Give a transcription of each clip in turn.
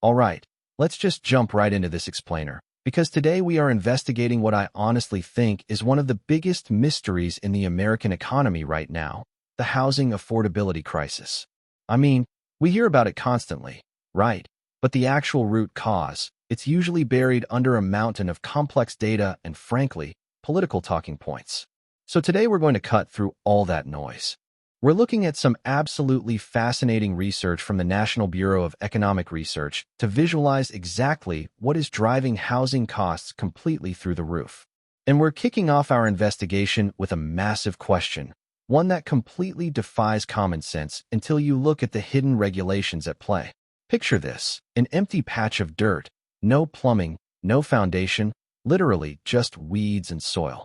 Alright, let's just jump right into this explainer, because today we are investigating what I honestly think is one of the biggest mysteries in the American economy right now, the housing affordability crisis. I mean, we hear about it constantly, right? But the actual root cause, it's usually buried under a mountain of complex data and, frankly, political talking points. So today we're going to cut through all that noise. We're looking at some absolutely fascinating research from the National Bureau of Economic Research to visualize exactly what is driving housing costs completely through the roof. And we're kicking off our investigation with a massive question, one that completely defies common sense until you look at the hidden regulations at play. Picture this, an empty patch of dirt, no plumbing, no foundation, literally just weeds and soil.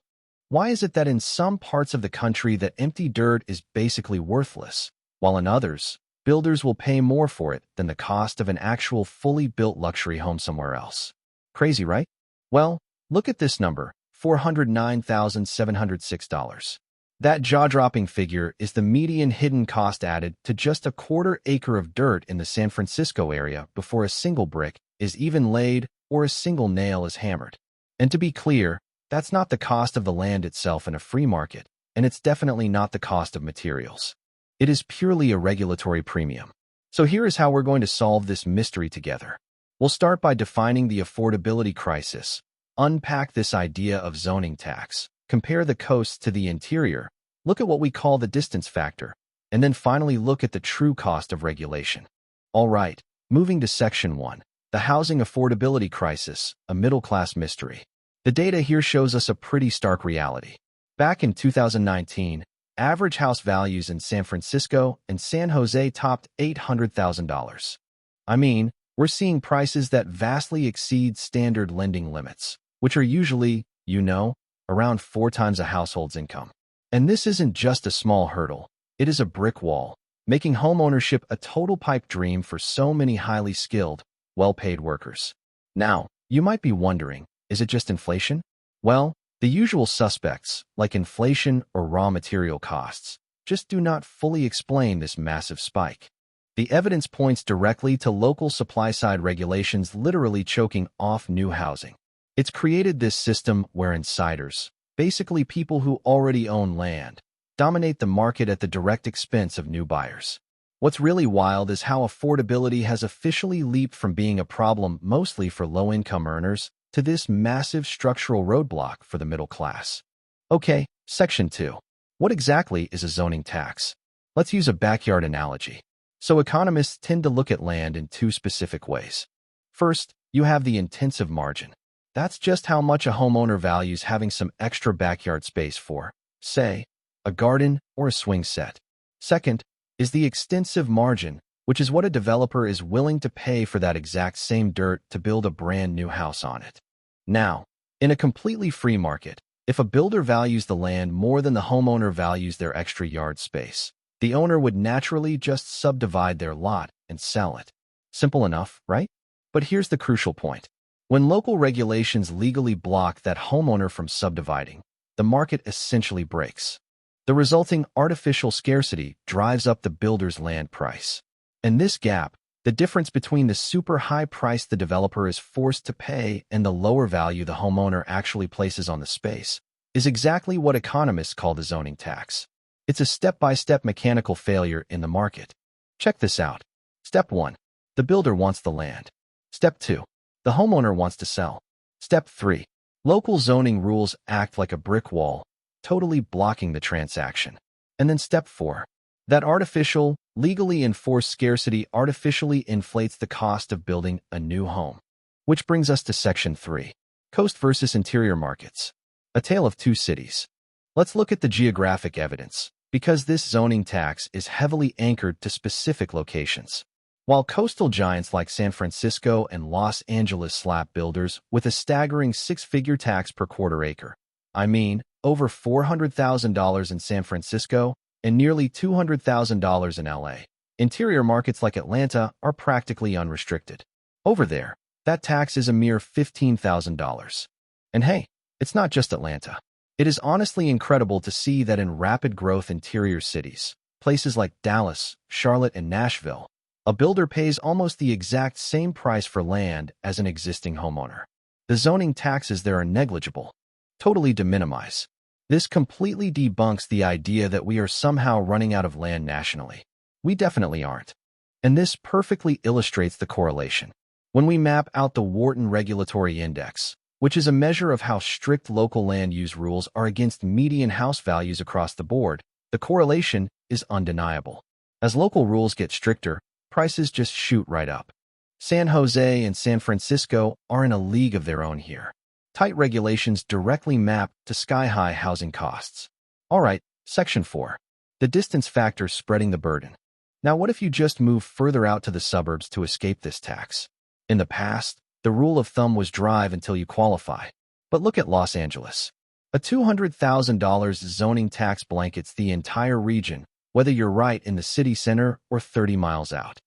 Why is it that in some parts of the country that empty dirt is basically worthless, while in others, builders will pay more for it than the cost of an actual fully built luxury home somewhere else? Crazy, right? Well, look at this number, $409,706. That jaw-dropping figure is the median hidden cost added to just a quarter acre of dirt in the San Francisco area before a single brick is even laid or a single nail is hammered. And to be clear, that's not the cost of the land itself in a free market, and it's definitely not the cost of materials. It is purely a regulatory premium. So here is how we're going to solve this mystery together. We'll start by defining the affordability crisis, unpack this idea of zoning tax, compare the coasts to the interior, look at what we call the distance factor, and then finally look at the true cost of regulation. All right, moving to Section 1, the housing affordability crisis, a middle-class mystery. The data here shows us a pretty stark reality. Back in 2019, average house values in San Francisco and San Jose topped $800,000. I mean, we're seeing prices that vastly exceed standard lending limits, which are usually, around 4 times a household's income. And this isn't just a small hurdle, it is a brick wall, making homeownership a total pipe dream for so many highly skilled, well-paid workers. Now, you might be wondering, is it just inflation? Well, the usual suspects, like inflation or raw material costs, just do not fully explain this massive spike. The evidence points directly to local supply-side regulations literally choking off new housing. It's created this system where insiders, basically people who already own land, dominate the market at the direct expense of new buyers. What's really wild is how affordability has officially leaped from being a problem mostly for low-income earners to this massive structural roadblock for the middle class. Okay, Section 2. What exactly is a zoning tax? Let's use a backyard analogy. So economists tend to look at land in 2 specific ways. First, you have the intensive margin. That's just how much a homeowner values having some extra backyard space for, say, a garden or a swing set. Second is the extensive margin, which is what a developer is willing to pay for that exact same dirt to build a brand new house on it. Now, in a completely free market, if a builder values the land more than the homeowner values their extra yard space, the owner would naturally just subdivide their lot and sell it. Simple enough, right? But here's the crucial point. When local regulations legally block that homeowner from subdividing, the market essentially breaks. The resulting artificial scarcity drives up the builder's land price. And this gap, the difference between the super high price the developer is forced to pay and the lower value the homeowner actually places on the space, is exactly what economists call the zoning tax. It's a step-by-step mechanical failure in the market. Check this out. Step 1. The builder wants the land. Step 2. The homeowner wants to sell. Step 3. Local zoning rules act like a brick wall, totally blocking the transaction. And then Step 4. That artificial, legally enforced scarcity artificially inflates the cost of building a new home. Which brings us to Section 3. Coast versus interior markets. A tale of 2 cities. Let's look at the geographic evidence, because this zoning tax is heavily anchored to specific locations. While coastal giants like San Francisco and Los Angeles slap builders with a staggering 6-figure tax per quarter acre. I mean, over $400,000 in San Francisco and nearly $200,000 in LA. Interior markets like Atlanta are practically unrestricted. Over there, that tax is a mere $15,000. And hey, it's not just Atlanta. It is honestly incredible to see that in rapid growth interior cities, places like Dallas, Charlotte, and Nashville, A builder pays almost the exact same price for land as an existing homeowner. The zoning taxes there are negligible, totally de minimis. This completely debunks the idea that we are somehow running out of land nationally. We definitely aren't. And this perfectly illustrates the correlation. When we map out the Wharton Regulatory Index, which is a measure of how strict local land use rules are against median house values across the board, the correlation is undeniable. As local rules get stricter, prices just shoot right up. San Jose and San Francisco are in a league of their own here. Tight regulations directly map to sky-high housing costs. All right, Section 4. The distance factor spreading the burden. Now, what if you just move further out to the suburbs to escape this tax? In the past, the rule of thumb was drive until you qualify. But look at Los Angeles. A $200,000 zoning tax blankets the entire region, whether you're right in the city center or 30 miles out.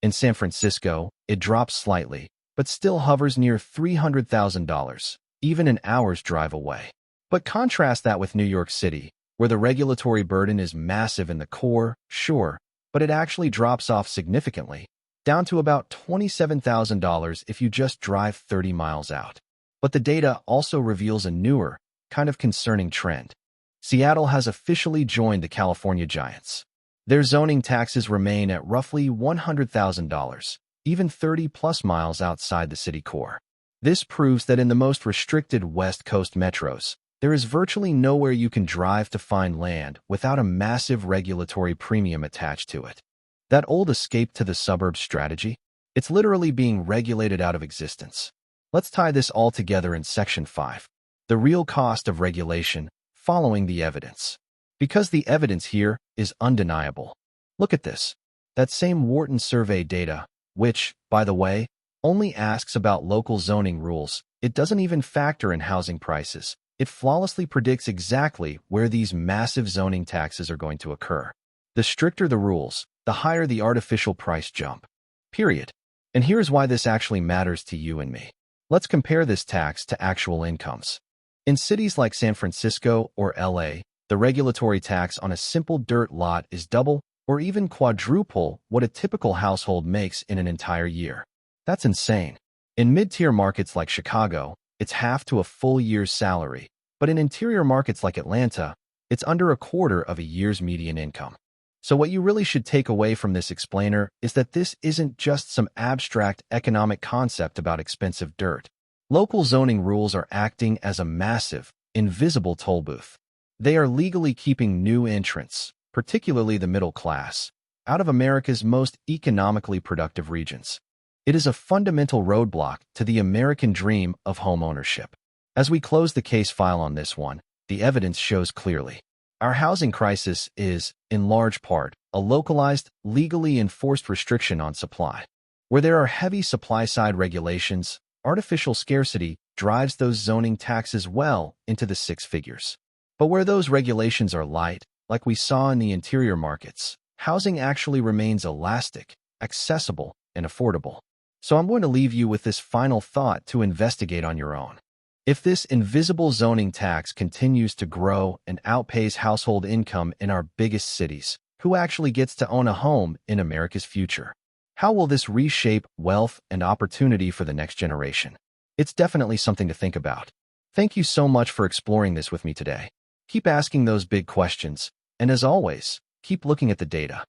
In San Francisco, it drops slightly, but still hovers near $300,000, even an hour's drive away. But contrast that with New York City, where the regulatory burden is massive in the core, sure, but it actually drops off significantly, down to about $27,000 if you just drive 30 miles out. But the data also reveals a newer, kind of concerning trend. Seattle has officially joined the California giants. Their zoning taxes remain at roughly $100,000, even 30-plus miles outside the city core. This proves that in the most restricted West Coast metros, there is virtually nowhere you can drive to find land without a massive regulatory premium attached to it. That old escape to the suburbs strategy? It's literally being regulated out of existence. Let's tie this all together in Section 5. The real cost of regulation, following the evidence. Because the evidence here is undeniable. Look at this. That same Wharton survey data, which, by the way, only asks about local zoning rules, it doesn't even factor in housing prices. It flawlessly predicts exactly where these massive zoning taxes are going to occur. The stricter the rules, the higher the artificial price jump. Period. And here's why this actually matters to you and me. Let's compare this tax to actual incomes. In cities like San Francisco or LA, the regulatory tax on a simple dirt lot is double or even quadruple what a typical household makes in an entire year. That's insane. In mid-tier markets like Chicago, it's half to a full year's salary, but in interior markets like Atlanta, it's under a quarter of a year's median income. So what you really should take away from this explainer is that this isn't just some abstract economic concept about expensive dirt. Local zoning rules are acting as a massive, invisible toll booth. They are legally keeping new entrants, particularly the middle class, out of America's most economically productive regions. It is a fundamental roadblock to the American dream of home ownership. As we close the case file on this one, the evidence shows clearly. Our housing crisis is, in large part, a localized, legally enforced restriction on supply. Where there are heavy supply-side regulations, artificial scarcity drives those zoning taxes well into the six figures. But where those regulations are light, like we saw in the interior markets, housing actually remains elastic, accessible, and affordable. So I'm going to leave you with this final thought to investigate on your own. If this invisible zoning tax continues to grow and outpace household income in our biggest cities, who actually gets to own a home in America's future? How will this reshape wealth and opportunity for the next generation? It's definitely something to think about. Thank you so much for exploring this with me today. Keep asking those big questions, and as always, keep looking at the data.